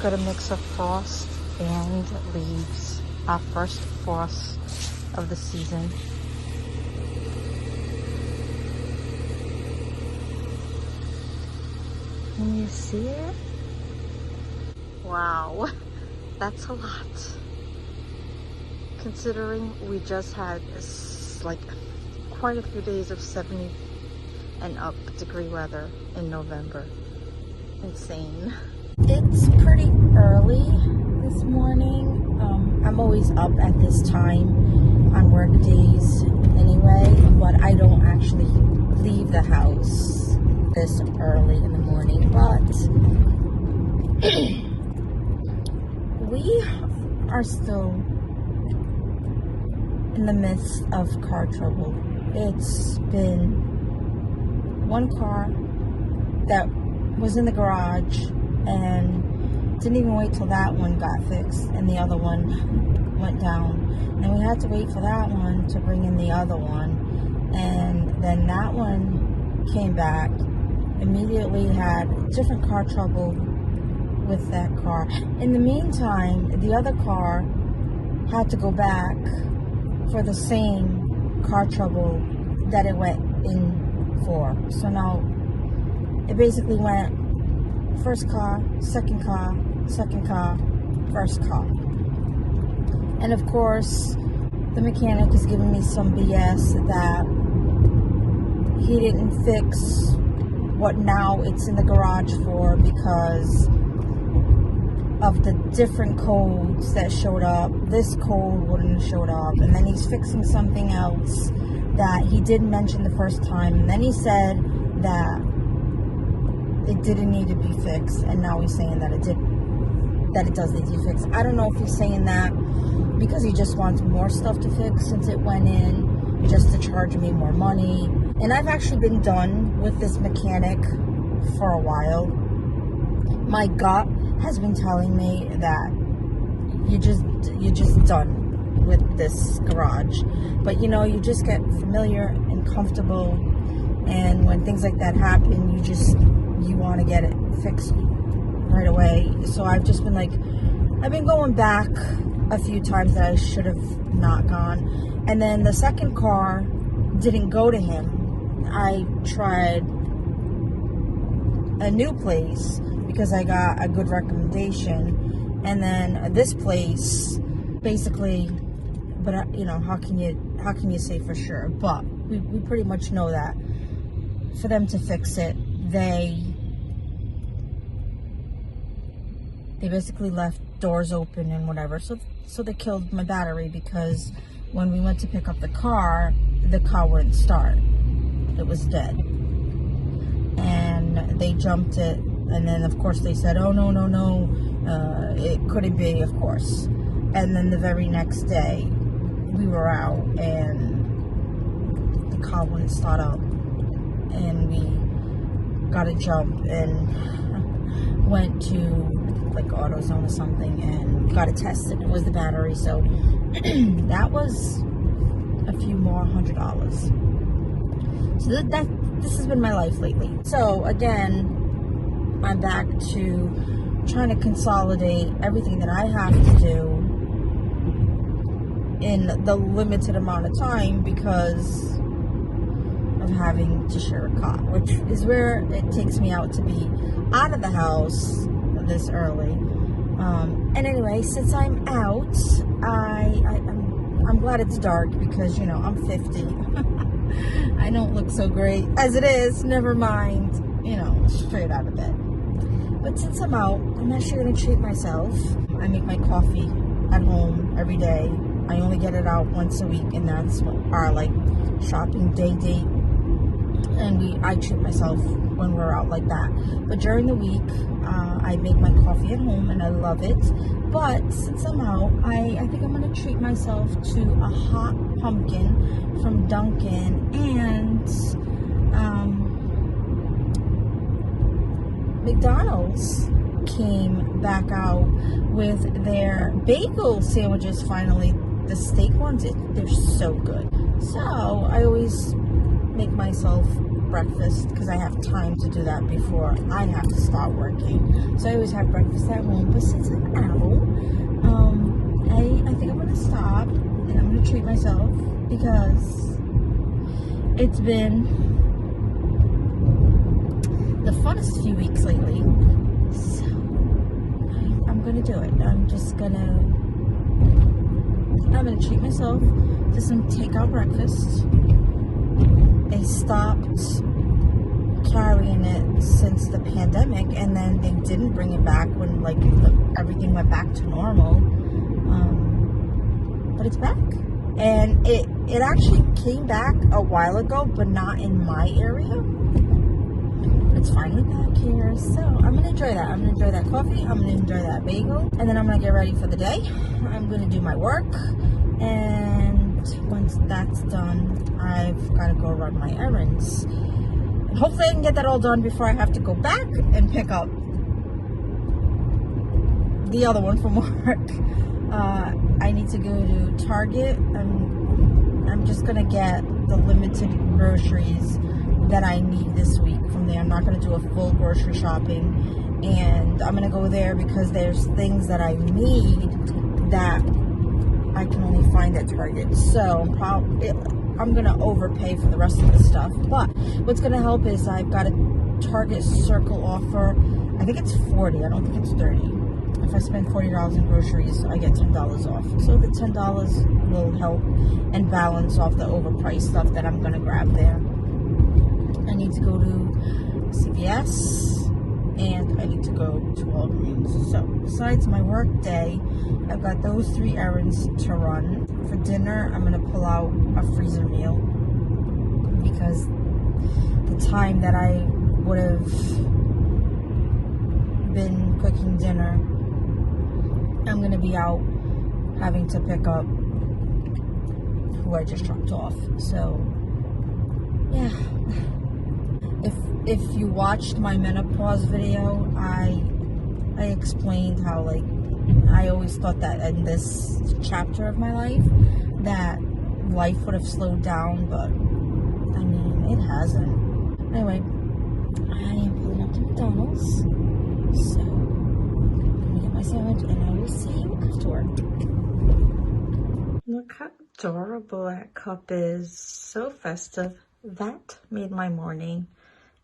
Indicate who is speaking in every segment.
Speaker 1: Got a mix of frost and leaves. Our first frost of the season. Can you see it? Wow, that's a lot. Considering we just had like quite a few days of 70 and up degree weather in November. Insane. It's pretty early this morning. I'm always up at this time on work days anyway, but I don't actually leave the house this early in the morning. But we are still in the midst of car trouble. It's been one car that was in the garage and didn't even wait till that one got fixed, and the other one went down, and we had to wait for that one to bring in the other one, and then that one came back, immediately had different car trouble with that car. In the meantime, the other car had to go back for the same car trouble that it went in for. So now it basically went first car, second car, first car. And of course, the mechanic is giving me some BS that he didn't fix what now it's in the garage for because of the different codes that showed up. This code wouldn't have showed up, and then he's fixing something else that he didn't mention the first time, and then he said that it didn't need to be fixed, and now he's saying that it does need to be fixed. I don't know if he's saying that because he just wants more stuff to fix since it went in, just to charge me more money. And I've actually been done with this mechanic for a while. My gut has been telling me that you're just done with this garage. But you know, you just get familiar and comfortable, and when things like that happen, you want to get it fixed right away. So I've just been like, I've been going back a few times that I should have not gone. And then the second car didn't go to him. I tried a new place because I got a good recommendation, and then this place basically, but you know, how can you say for sure? But we pretty much know that for them to fix it, they basically left doors open and whatever, so they killed my battery, because when we went to pick up the car wouldn't start. It was dead, and they jumped it, and then of course they said, oh no, it couldn't be, of course. And then the very next day we were out and the car wouldn't start up, and we got a jump and went to like AutoZone or something and got it tested. It was the battery, so that was a few more $100. So this has been my life lately. So again, I'm back to trying to consolidate everything that I have to do in the limited amount of time because of having to share a car, which is where it takes me out to be out of the house this early. And anyway, since I'm out, I'm glad it's dark because, you know, I'm 50. I don't look so great as it is, never mind, you know, straight out of bed. But since I'm out, I'm actually going to treat myself. I make my coffee at home every day. I only get it out once a week, and that's our like shopping date. And I treat myself when we're out like that. But during the week, I make my coffee at home, and I love it. But since I'm out, I think I'm going to treat myself to a hot pumpkin from Dunkin', and McDonald's came back out with their bagel sandwiches finally. The steak ones, they're so good. So I always make myself breakfast because I have time to do that before I have to start working. So I always have breakfast at home. But since I'm out, I think I'm gonna stop and I'm gonna treat myself because it's been the funnest few weeks lately. So I'm gonna do it. I'm gonna treat myself to some takeout breakfast. They stopped carrying it since the pandemic, and then they didn't bring it back when like everything went back to normal. But it's back, and it actually came back a while ago, but not in my area. It's finally back here, so I'm gonna enjoy that. I'm gonna enjoy that coffee. I'm gonna enjoy that bagel, and then I'm gonna get ready for the day. I'm gonna do my work, and once that's done, I've got to go run my errands. And hopefully I can get that all done before I have to go back and pick up the other one from work. I need to go to Target. I'm just gonna get the limited groceries that I need this week from there. I'm not gonna do a full grocery shopping, and I'm gonna go there because there's things that I need that I can only find at Target. So I'm gonna overpay for the rest of the stuff. But what's gonna help is I've got a Target Circle offer. I think it's 40. I don't think it's 30. If I spend $40 in groceries, I get $10 off. So the $10 will help and balance off the overpriced stuff that I'm gonna grab there. I need to go to CVS and I need to go to Walgreens. So besides my work day, I've got those 3 errands to run. For dinner, I'm gonna pull out a freezer meal because the time that I would have been cooking dinner, I'm gonna be out having to pick up who I just dropped off. So yeah. If you watched my menopause video, I explained how like I always thought that in this chapter of my life that life would have slowed down, but I mean it hasn't. Anyway, I am pulling up to McDonald's, so I'm gonna get my sandwich and I will see you afterward. Look how adorable that cup is. So festive. That made my morning.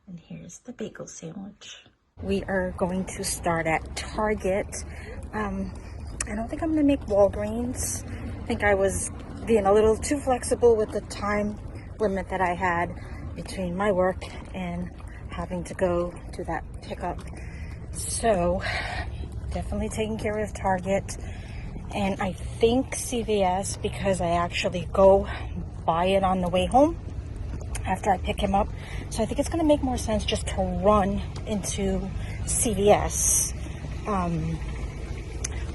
Speaker 1: And here's the bagel sandwich. We are going to start at Target. I don't think I'm gonna make Walgreens. I think I was being a little too flexible with the time limit that I had between my work and having to go to that pickup. So definitely taking care of Target. And I think CVS, because I actually go buy it on the way home after I pick him up. So I think it's going to make more sense just to run into CVS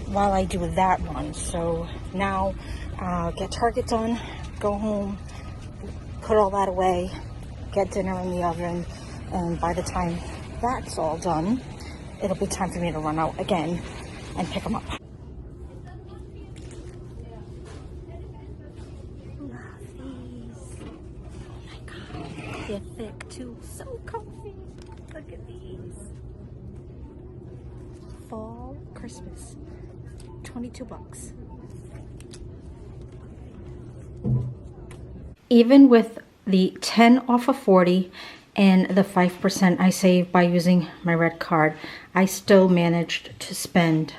Speaker 1: while I do that run. So now get Target done, go home, put all that away, get dinner in the oven, and by the time that's all done, it'll be time for me to run out again and pick them up. They're thick too, so comfy. Look at these. Fall Christmas, 22 bucks. Even with the 10 off of 40 and the 5% I saved by using my red card, I still managed to spend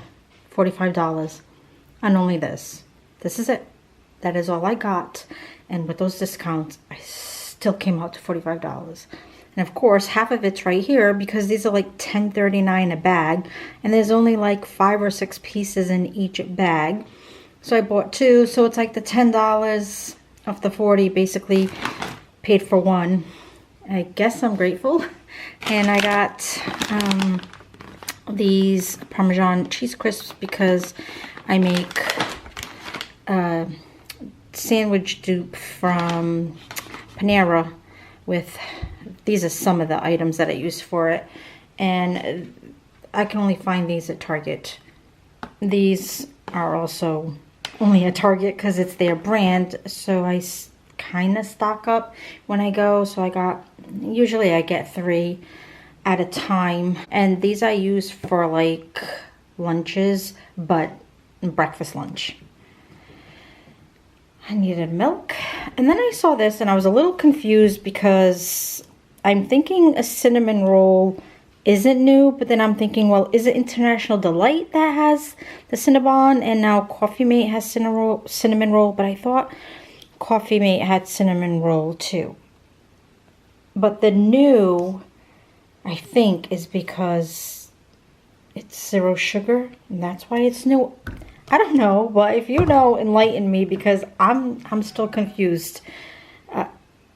Speaker 1: $45 on only this. This is it. That is all I got. And with those discounts, I still came out to $45. And of course, half of it's right here because these are like $10.39 a bag. And there's only like 5 or 6 pieces in each bag. So I bought 2. So it's like the $10 of the 40 basically paid for 1. I guess I'm grateful. And I got these Parmesan cheese crisps because I make sandwich dupe from Panera with, these are some of the items that I use for it, and I can only find these at Target. These are also only at Target because it's their brand, so I kind of stock up when I go. So usually I get 3 at a time. And these I use for like lunches, but breakfast lunch. I needed milk. And then I saw this and I was a little confused because I'm thinking a cinnamon roll isn't new, but then I'm thinking, well, is it International Delight that has the Cinnabon, and now Coffee Mate has cinnamon roll, but I thought Coffee Mate had cinnamon roll too. But the new, I think, is because it's 0 sugar, and that's why it's new. I don't know, but if you know, enlighten me, because I'm still confused.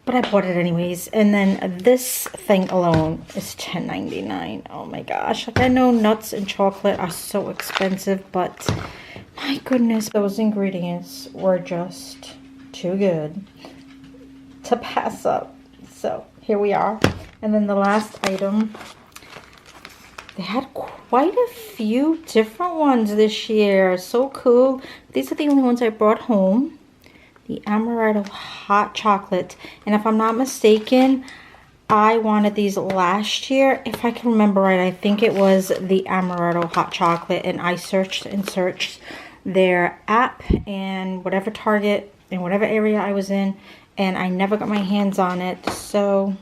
Speaker 1: But I bought it anyways. And then this thing alone is $10.99. Oh my gosh. Like, I know nuts and chocolate are so expensive, but my goodness, those ingredients were just too good to pass up. So here we are. And then the last item, they had quite a few different ones this year. So cool. These are the only ones I brought home. The Amaretto hot chocolate. And if I'm not mistaken, I wanted these last year. If I can remember right, I think it was the Amaretto hot chocolate. And I searched and searched their app and whatever Target and whatever area I was in, and I never got my hands on it. So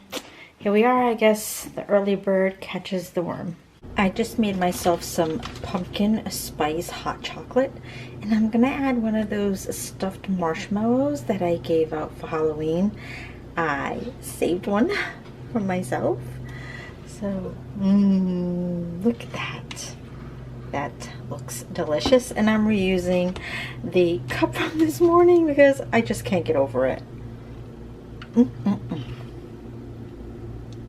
Speaker 1: here we are. I guess the early bird catches the worm. I just made myself some pumpkin spice hot chocolate, and I'm gonna add one of those stuffed marshmallows that I gave out for Halloween. I saved one for myself. So look at that. That looks delicious, and I'm reusing the cup from this morning because I just can't get over it.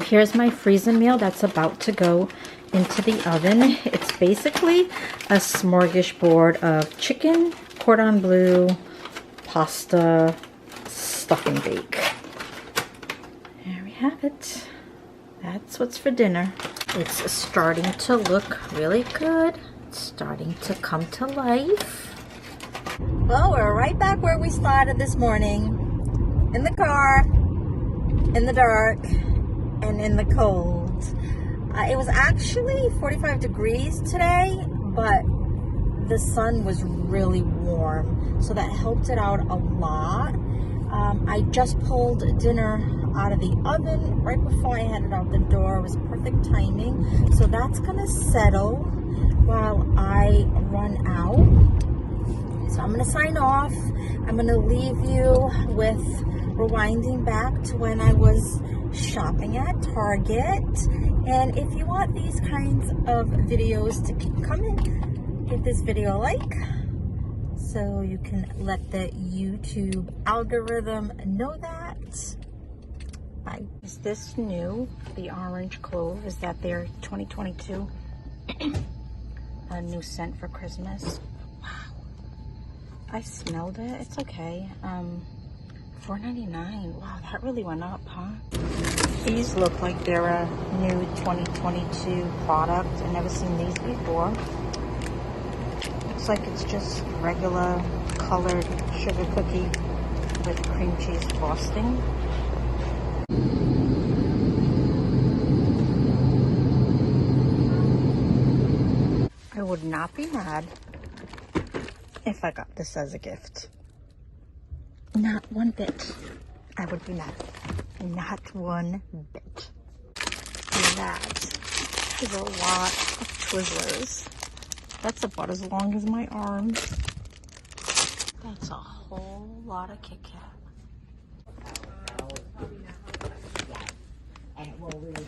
Speaker 1: Here's my freezer meal that's about to go into the oven. It's basically a smorgasbord of chicken, cordon bleu, pasta, stuffing bake. There we have it. That's what's for dinner. It's starting to look really good. It's starting to come to life. Well, we're right back where we started this morning. In the car, in the dark, and in the cold. It was actually 45 degrees today, but the sun was really warm, so that helped it out a lot. I just pulled dinner out of the oven right before I headed out the door. It was perfect timing. So that's gonna settle while I run out. So I'm gonna sign off. I'm gonna leave you with rewinding back to when I was shopping at Target. And if you want these kinds of videos to keep coming, give this video a like so you can let the YouTube algorithm know that. Bye. Is this new? The orange clove, is that their 2022 a new scent for Christmas? Wow. I smelled it. It's okay. $4.99. Wow, that really went up, huh? These look like they're a new 2022 product. I've never seen these before. Looks like it's just regular colored sugar cookie with cream cheese frosting. I would not be mad if I got this as a gift. Not one bit. I would be mad. Not one bit. And that is a lot of Twizzlers. That's about as long as my arm. That's a whole lot of Kit Kat. And it will really